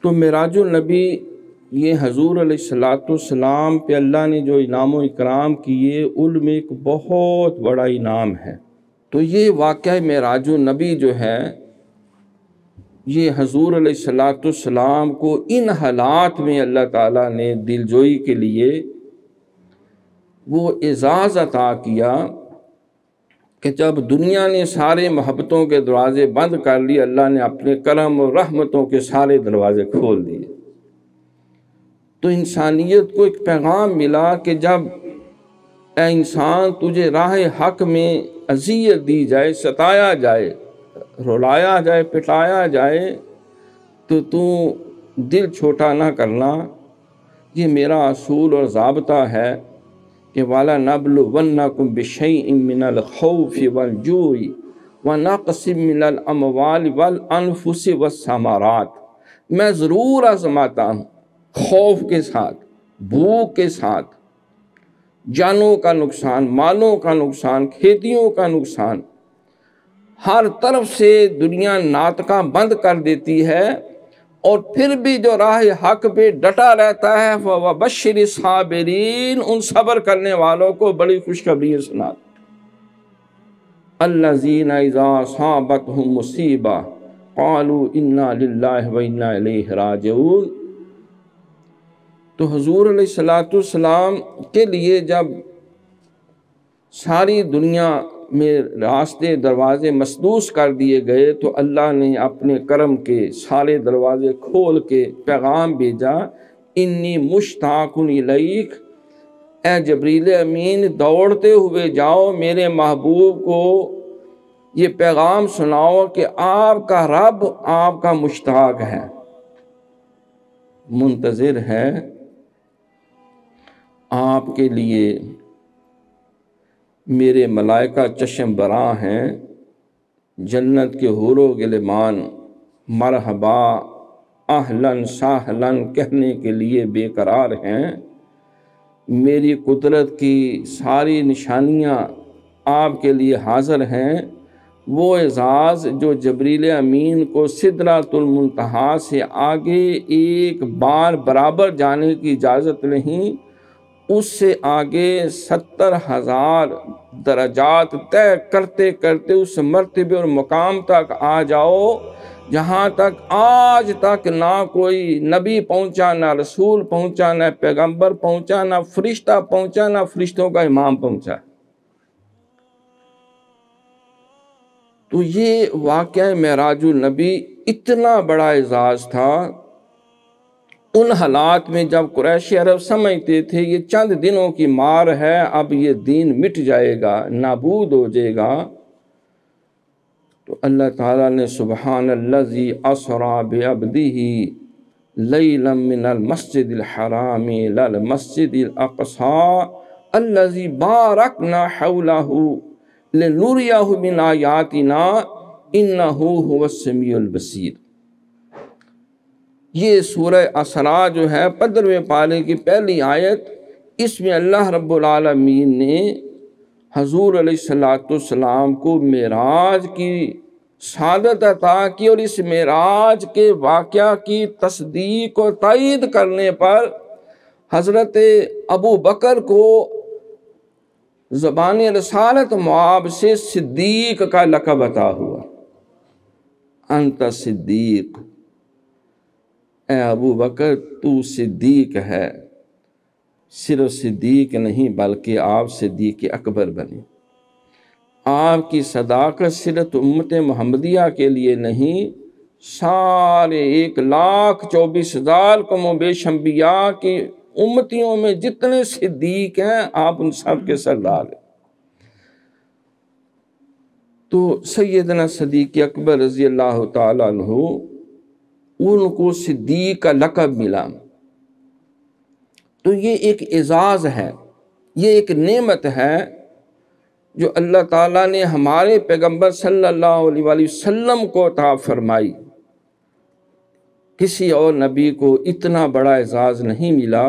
تو معراج النبی یہ حضور علیہ السلام پہ اللہ نے جو انعام و اکرام کیے ان میں ایک بہت بڑا انعام ہے۔ تو یہ واقعہ معراج النبی جو ہے یہ حضور علیہ السلام کو ان حالات میں اللہ تعالیٰ نے دلجوئی کے لیے وہ اعزاز عطا کیا کہ جب دنیا نے سارے محبتوں کے دروازے بند کر لیے، اللہ نے اپنے کرم اور رحمتوں کے سارے دروازے کھول دیے۔ تو انسانیت کو ایک پیغام ملا کہ جب اے انسان تجھے راہ حق میں اذیت دی جائے، ستایا جائے، رلایا جائے، پٹایا جائے، تو دل چھوٹا نہ کرنا۔ یہ میرا اصول اور ضابطہ ہے کہ وَلَنَبْلُوَنَّكُمْ بِشَيْءٍ مِّنَ الْخَوْفِ وَالْجُوعِ وَنَقْصٍ مِّنَ الْأَمْوَالِ وَالْأَنفُسِ وَالثَّمَرَاتِ، میں ضرور آزماتا ہوں، خوف کے ساتھ، بھوک کے ساتھ، جانوں کا نقصان، مالوں کا نقصان، کھیتیوں کا نقصان، ہر طرف سے دنیا ناطقہ بند کر دیتی ہے، اور پھر بھی جو راہ حق پہ ڈٹا رہتا ہے وَبَشِّرِ الصَّابِرِينَ، ان صبر کرنے والوں کو بڑی خوشخبری سنا۔ الَّذِينَ إِذَا أَصَابَتْهُم مُّصِیبَةٌ قَالُوا إِنَّا لِلَّهِ وَإِنَّا إِلَیْهِ رَاجِعُونَ۔ تو حضور علیہ السلام کے لیے جب ساری دنیا میں راستے دروازے مسدوس کر دیے گئے تو اللہ نے اپنے کرم کے سارے دروازے کھول کے پیغام بھیجا، انی مشتاق الیک، اے جبریل امین دوڑتے ہوئے جاؤ میرے محبوب کو یہ پیغام سناؤ کہ آپ کا رب آپ کا مشتاق ہے، منتظر ہے آپ کے لیے۔ میرے ملائکہ چشم براں ہیں، جنت کے حور و غلمان مرحبا اہلاً سہلاً کہنے کے لیے بے قرار ہیں۔ میری قدرت کی ساری نشانیاں آپ کے لیے حاضر ہیں۔ وہ اعزاز جو جبریل امین کو سدرۃ المنتہا سے آگے ایک بار برابر جانے کی اجازت نہیں، اس سے آگے 70,000 درجات طے کرتے کرتے اس مرتبے اور مقام تک آ جاؤ جہاں تک آج تک نہ کوئی نبی پہنچا، نہ رسول پہنچا، نہ پیغمبر پہنچا، نہ فرشتہ پہنچا، نہ فرشتوں کا امام پہنچا۔ تو یہ واقعہ معراج النبی اتنا بڑا اعزاز تھا ان حالات میں جب قریش عرب سمجھتے تھے یہ چند دنوں کی مار ہے، اب یہ دین مٹ جائے گا، نابود ہو جائے گا، تو اللہ تعالیٰ نے سبحان الذی اسریٰ بعبدہ لیلا من المسجد الحرام الی المسجد الاقصی الذی بارکنا حولہ لنریہ من آیاتنا انہ هو السمیع البصیر۔ یہ سورہ اسراء جو ہے 15ویں پارے کی پہلی آیت، اس میں اللہ رب العالمین نے حضور علیہ السلام کو معراج کی سعادت عطا کی، اور اس معراج کے واقعہ کی تصدیق اور تائید کرنے پر حضرت ابو بکر کو زبان رسالت معاب سے صدیق کا لقب عطا ہوا۔ انت صدیق، اے ابو بکر تو صدیق ہے، صرف صدیق نہیں بلکہ آپ صدیق اکبر بنے۔ آپ کی صداقت صرف امت محمدیہ کے لیے نہیں، سارے 1,24,000 کم و بیش انبیاء کی امتیوں میں جتنے صدیق ہیں آپ ان سب کے سردار ہیں۔ تو سیدنا صدیق اکبر رضی اللہ تعالیٰ عنہ ان کو صدیق کا لقب ملا۔ تو یہ ایک اعزاز ہے، یہ ایک نعمت ہے جو اللہ تعالیٰ نے ہمارے پیغمبر صلی اللہ علیہ وآلہ وسلم کو عطا فرمائی۔ کسی اور نبی کو اتنا بڑا اعزاز نہیں ملا